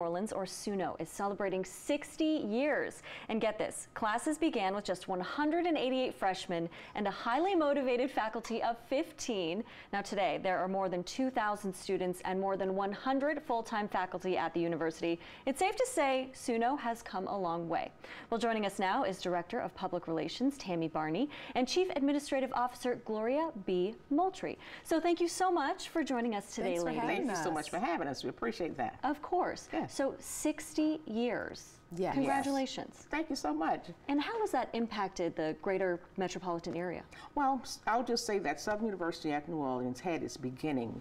Orleans, or SUNO, is celebrating 60 years. And get this, classes began with just 188 freshmen and a highly motivated faculty of 15. Now today, there are more than 2,000 students and more than 100 full-time faculty at the university. It's safe to say SUNO has come a long way. Well, joining us now is Director of Public Relations, Tammy Barney, and Chief Administrative Officer, Gloria B. Moultrie. So thank you so much for joining us today, ladies. Thank you so much for having us. We appreciate that. Of course. Yes. So 60 years. Yes. Congratulations. Yes. Thank you so much. And how has that impacted the greater metropolitan area? Well, I'll just say that Southern University at New Orleans had its beginning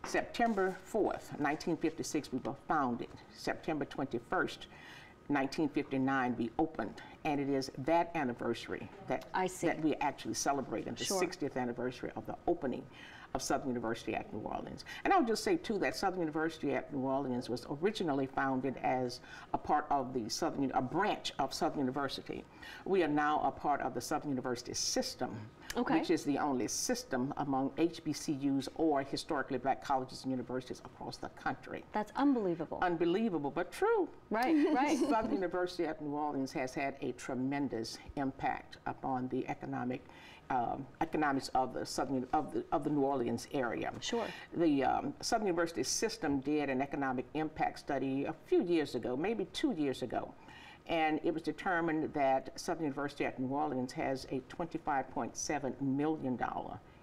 September 4th, 1956, we were founded. September 21st, 1959, we opened. And it is that anniversary that we actually celebrating, the 60th anniversary of the opening of Southern University at New Orleans. And I'll just say too that Southern University at New Orleans was originally founded as a part of the a branch of Southern University. We are now a part of the Southern University system, which is the only system among HBCUs or historically black colleges and universities across the country. That's unbelievable. Unbelievable, but true. Right, right. Southern University at New Orleans has had a tremendous impact upon the economics of the New Orleans area. Sure. The Southern University system did an economic impact study a few years ago, maybe 2 years ago, and it was determined that Southern University at New Orleans has a $25.7 million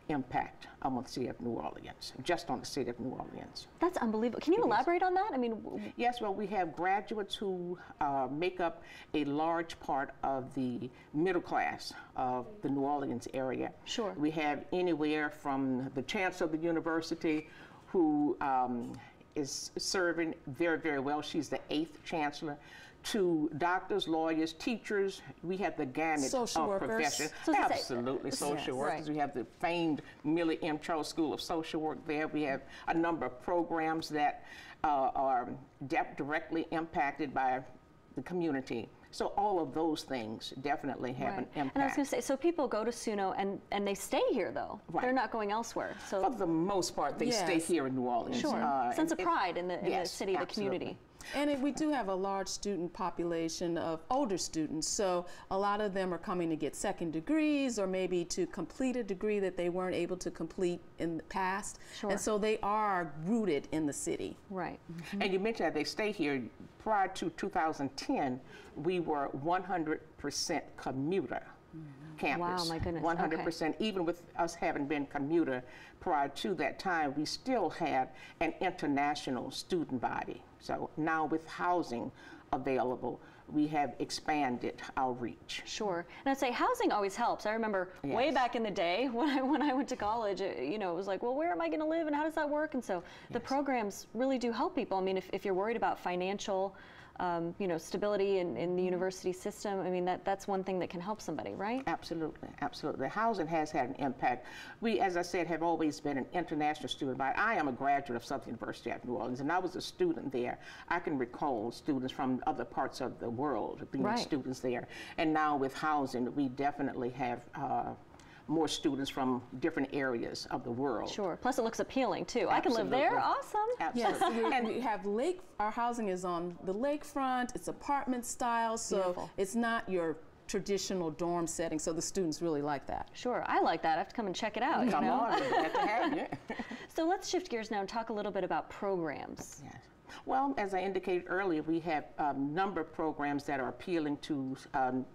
impact on the city of New Orleans, just on the city of New Orleans. That's unbelievable. Can you elaborate on that? I mean, yes, well, we have graduates who make up a large part of the middle class of the New Orleans area. Sure. We have anywhere from the chancellor of the university who is serving very, very well. She's the 8th chancellor. To doctors, lawyers, teachers, we have the gamut of professions. Absolutely, social workers. We have the famed Millie M. Charles School of Social Work there. We have a number of programs that are directly impacted by the community. So all of those things definitely have an impact. And I was going to say, so people go to SUNO and they stay here though. They're not going elsewhere. So for the most part, they stay here in New Orleans. Sure. Sense of pride in the city, the community. And we do have a large student population of older students, so a lot of them are coming to get second degrees or maybe to complete a degree that they weren't able to complete in the past. Sure. And so they are rooted in the city. Right. Mm-hmm. And you mentioned that they stay here. Prior to 2010, we were 100% commuter. Campus. Wow, my goodness. 100%. Even with us having been commuter prior to that time, we still had an international student body. So now with housing available, we have expanded our reach. Sure. And I'd say housing always helps. I remember way back in the day when I went to college, you know, it was like, well, where am I going to live and how does that work? And so the programs really do help people. I mean, if you're worried about financial you know, stability in the university system, I mean, that's one thing that can help somebody, right? Absolutely, absolutely. Housing has had an impact. We, as I said, have always been an international student body. I am a graduate of Southern University at New Orleans, and I was a student there. I can recall students from other parts of the world being students there. And now with housing, we definitely have more students from different areas of the world. Sure. Plus it looks appealing too. Absolutely. I can live there. Awesome. Absolutely. Yes. And we have our housing is on the lakefront. It's apartment style, so it's not your traditional dorm setting, so the students really like that. Sure, I like that. I have to come and check it out. Come on, glad to have you. So let's shift gears now and talk a little bit about programs. Yes. Well, as I indicated earlier, we have a number of programs that are appealing to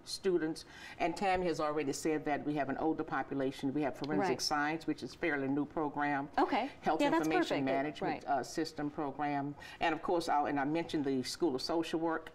students. And Tammy has already said that we have an older population. We have forensic science, which is a fairly new program. Okay. Health information management system program. And of course, I mentioned the School of Social Work.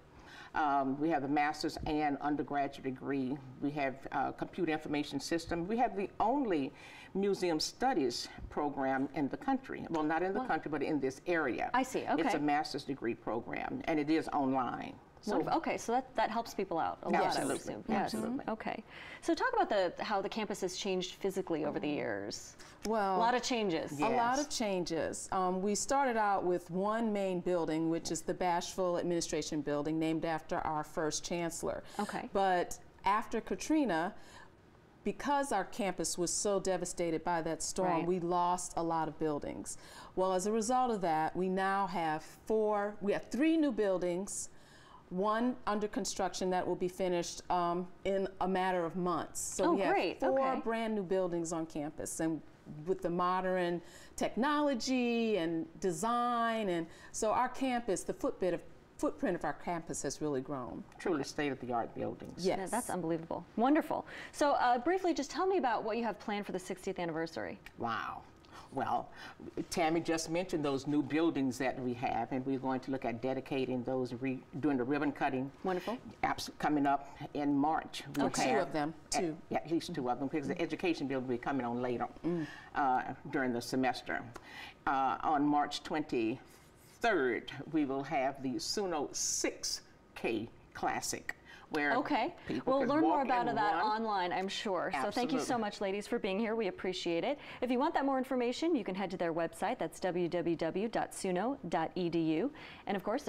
We have the master's and undergraduate degree. We have computer information system. We have the only museum studies program in the country. Well, not in the country, but in this area. I see, okay. It's a master's degree program, and it is online. So, okay, so that helps people out a lot, I would assume. Yes. Absolutely. Okay. So talk about how the campus has changed physically over the years. Well, a lot of changes. Yes. A lot of changes. We started out with one main building, which is the Bashville Administration Building, named after our first chancellor. Okay. But after Katrina, because our campus was so devastated by that storm, Right. we lost a lot of buildings. Well, as a result of that, we now have three new buildings, one under construction that will be finished in a matter of months. So we have great. four Okay. brand new buildings on campus, and with the modern technology and design, and so our campus, the footprint of our campus has really grown. Truly state-of-the-art buildings. Yes. Yeah, that's unbelievable. Wonderful. So briefly, just tell me about what you have planned for the 60th anniversary. Wow. Well, Tammy just mentioned those new buildings that we have, and we're going to look at dedicating those, doing the ribbon cutting. Wonderful. Coming up in March. We'll Two have of them, two. At least two of them, because the education building will be coming on later during the semester. On March 23rd, we will have the SUNO 6K Classic, where people We'll can learn more walk about and that run. online, I'm sure. So thank you so Absolutely. much, ladies, for being here. We appreciate it. If you want that more information, you can head to their website. That's www.suno.edu. And of course,